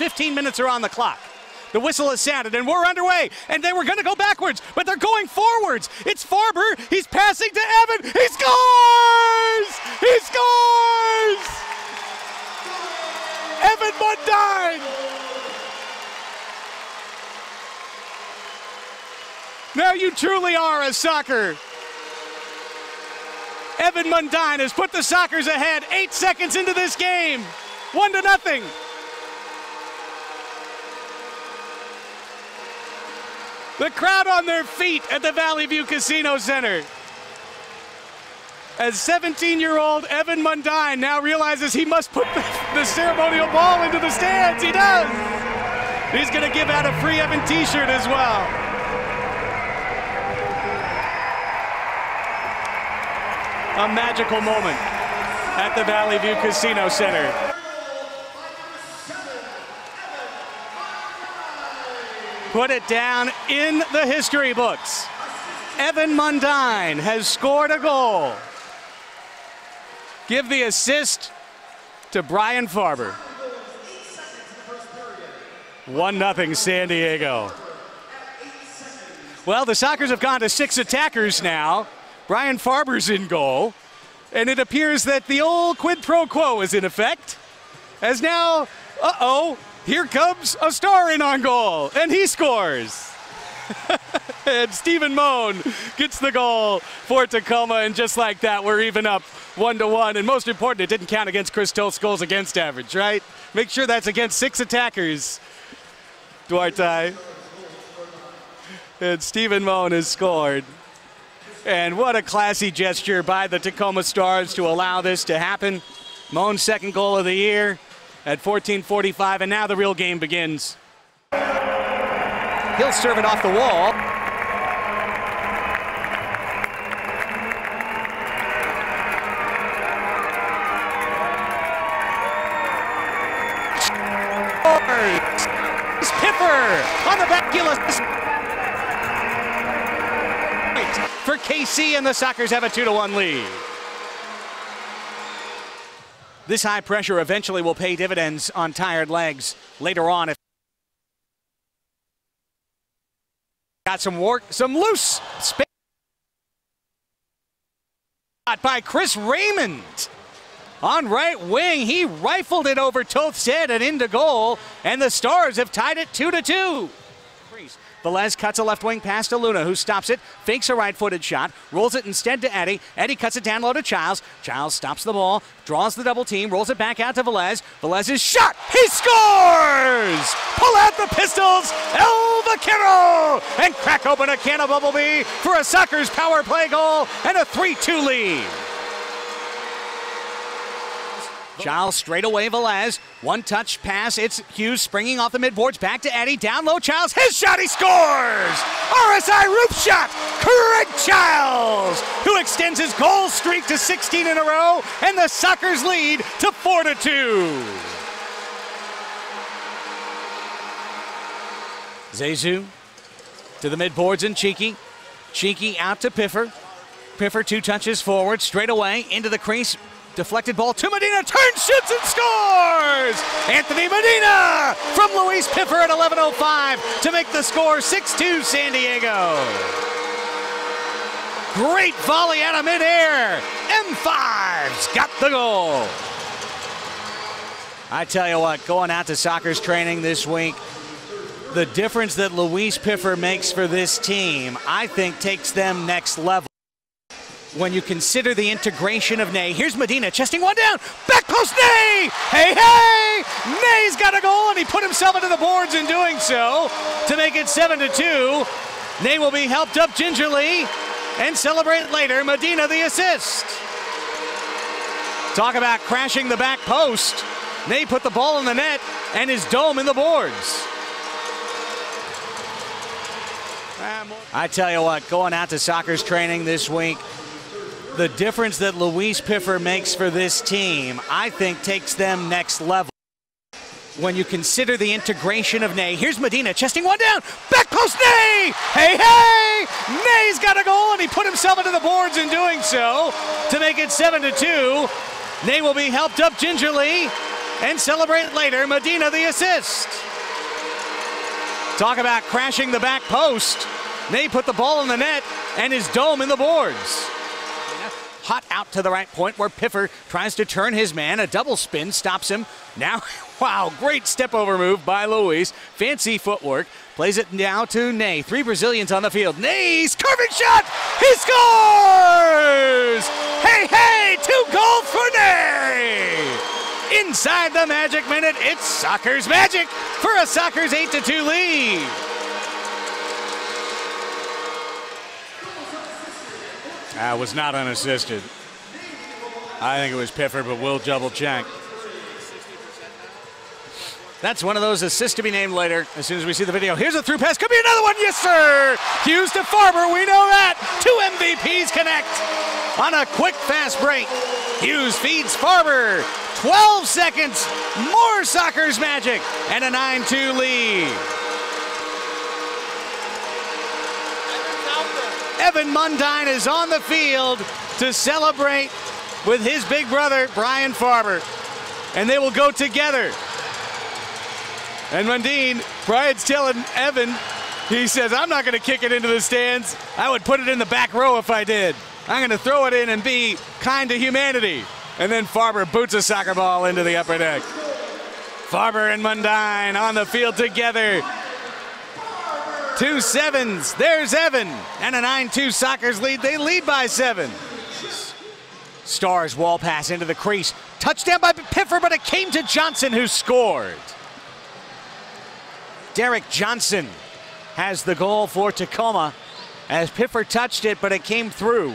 15 minutes are on the clock. The whistle has sounded, and we're underway. And they were going to go backwards, but they're going forwards. It's Farber. He's passing to Evan. He scores! He scores! Evan Mundine! Now you truly are a Socker. Evan Mundine has put the Sockers ahead 8 seconds into this game. 1-0. The crowd on their feet at the Valley View Casino Center. As 17-year-old Evan Mundine now realizes he must put the ceremonial ball into the stands. He does. He's going to give out a free Evan t-shirt as well. A magical moment at the Valley View Casino Center. Put it down in the history books. Evan Mundine has scored a goal. Give the assist to Brian Farber. 1-0 San Diego. Well, the Sockers have gone to 6 attackers now. Brian Farber's in goal. And it appears that the old quid pro quo is in effect. As now, here comes a star in on goal, and he scores. And Stephen Moan gets the goal for Tacoma, and just like that, we're even up 1-1. And most important, it didn't count against Chris Tolt's goals against average, right? Make sure that's against 6 attackers, Duarte. And Stephen Moan has scored. And what a classy gesture by the Tacoma Stars to allow this to happen. Moan's second goal of the year at 14:45, and now the real game begins. He'll serve it off the wall. Piffer on the back heel for KC, and the Sockers have a 2-1 lead. This high pressure eventually will pay dividends on tired legs later on. If got some loose space by Chris Raymond on right wing. He rifled it over Toth's head and into goal, and the Stars have tied it 2-2. Velez cuts a left wing pass to Luna, who stops it, fakes a right-footed shot, rolls it instead to Eddie. Eddie cuts it down low to Childs. Childs stops the ball, draws the double team, rolls it back out to Velez. Velez's shot, he scores! Pull out the pistols, El Vaquero, and crack open a can of Bumblebee for a Sockers power play goal and a 3-2 lead. Childs straight away, Velez. One-touch pass. It's Hughes springing off the midboards. Back to Eddie. Down low, Childs. His shot, he scores! RSI roof shot! Craig Childs, who extends his goal streak to 16 in a row, and the Sockers lead to 4-2. Zezu to the midboards and Cheeky. Cheeky out to Piffer. Piffer 2 touches forward, straight away, into the crease. Deflected ball to Medina, turns, shoots, and scores! Anthony Medina from Luis Piffer at 11:05 to make the score 6-2 San Diego. Great volley out of midair. M5's got the goal. I tell you what, going out to Sockers training this week, the difference that Luis Piffer makes for this team, I think takes them next level. When you consider the integration of Ney. Here's Medina chesting one down. Back post Ney! Hey, hey! Ney's got a goal, and he put himself into the boards in doing so to make it 7-2. Ney will be helped up gingerly and celebrate later. Medina the assist. Talk about crashing the back post. Ney put the ball in the net and his dome in the boards. I tell you what, going out to Sockers training this week, the difference that Luis Piffer makes for this team, I think takes them next level. When you consider the integration of Ney. Here's Medina chesting one down. Back post Ney! Hey, hey! Ney's got a goal, and he put himself into the boards in doing so to make it 7-2. Ney will be helped up gingerly and celebrate later. Medina the assist. Talk about crashing the back post. Ney put the ball in the net and his dome in the boards. Hot out to the right point where Piffer tries to turn his man. A double spin stops him. Now, wow, great step over move by Luis. Fancy footwork. Plays it now to Ney. 3 Brazilians on the field. Ney's curving shot. He scores! Hey, hey, 2 goals for Ney! Inside the magic minute, it's Soccer's magic for a Soccer's 8-2 lead. That was not unassisted. I think it was Piffer, but we'll double check. That's one of those assists to be named later as soon as we see the video. Here's a through pass. Could be another one. Yes, sir. Hughes to Farber. We know that. 2 MVPs connect on a quick, fast break. Hughes feeds Farber. 12 seconds. More Soccer's magic and a 9-2 lead. Evan Mundine is on the field to celebrate with his big brother, Brian Farber. And they will go together. And Mundine, Brian's telling Evan, he says, I'm not going to kick it into the stands. I would put it in the back row if I did. I'm going to throw it in and be kind to humanity. And then Farber boots a soccer ball into the upper deck. Farber and Mundine on the field together. 2 sevens. There's Evan. And a 9-2 Soccer's lead. They lead by 7. Stars wall pass into the crease. Touchdown by Piffer, but it came to Johnson, who scored. Derek Johnson has the goal for Tacoma as Piffer touched it, but it came through.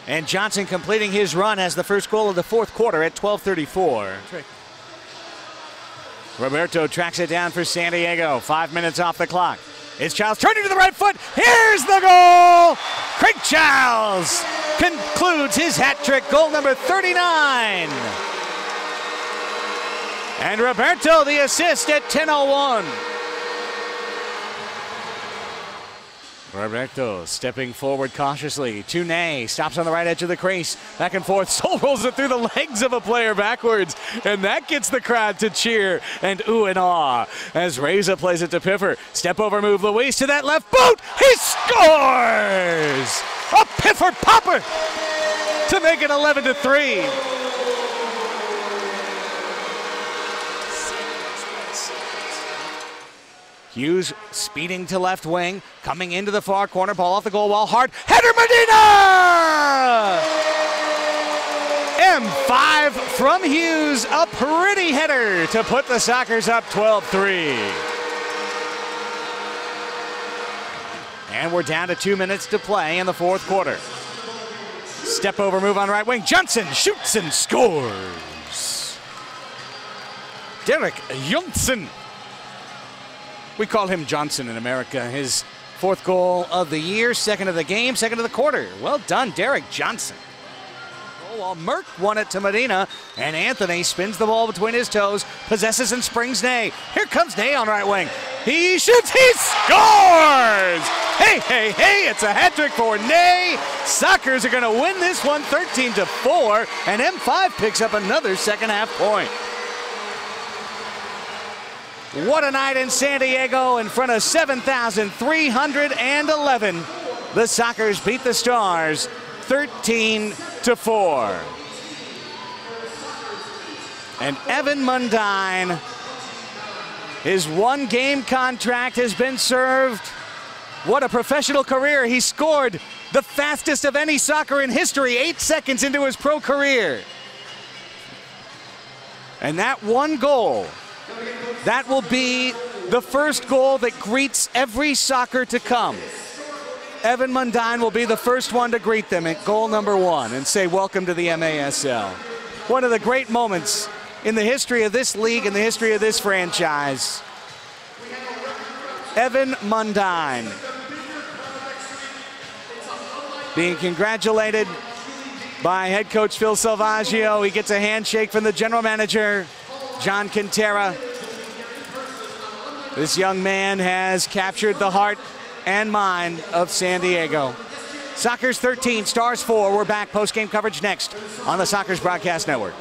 And Johnson completing his run as the first goal of the 4th quarter at 12:34. Roberto tracks it down for San Diego. 5 minutes off the clock. It's Childs turning to the right foot. Here's the goal! Craig Childs concludes his hat trick, goal number 39. And Roberto the assist at 10:01. Roberto stepping forward cautiously to Ney, stops on the right edge of the crease, back and forth, soul rolls it through the legs of a player backwards, and that gets the crowd to cheer and ooh and ah as Reza plays it to Piffer. Step over move, Luis to that left boot, he scores! A Piffer popper to make it 11-3. Hughes speeding to left wing, coming into the far corner, ball off the goal wall, hard, header Medina! M5 from Hughes, a pretty header to put the Sockers up 12-3. And we're down to 2 minutes to play in the 4th quarter. Step over move on right wing, Johnson shoots and scores. Derek Johnson. We call him Johnson in America. His 4th goal of the year, 2nd of the game, 2nd of the quarter. Well done, Derek Johnson. Oh, well, Merck won it to Medina, and Anthony spins the ball between his toes, possesses and springs Ney. Here comes Ney on right wing. He shoots, he scores! Hey, hey, hey, it's a hat trick for Ney. Sockers are going to win this one 13-4, and M5 picks up another second half point. What a night in San Diego in front of 7,311. The Sockers beat the Stars 13-4. And Evan Mundine, his 1-game contract has been served. What a professional career. He scored the fastest of any Socker in history, 8 seconds into his pro career. And that 1 goal, that will be the first goal that greets every Socker to come. Evan Mundine will be the first one to greet them at goal number 1 and say, welcome to the MASL. One of the great moments in the history of this league and the history of this franchise. Evan Mundine being congratulated by head coach Phil Salvaggio. He gets a handshake from the general manager, John Quintera. This young man has captured the heart and mind of San Diego. Sockers 13, Stars 4. We're back. Post-game coverage next on the Sockers Broadcast Network.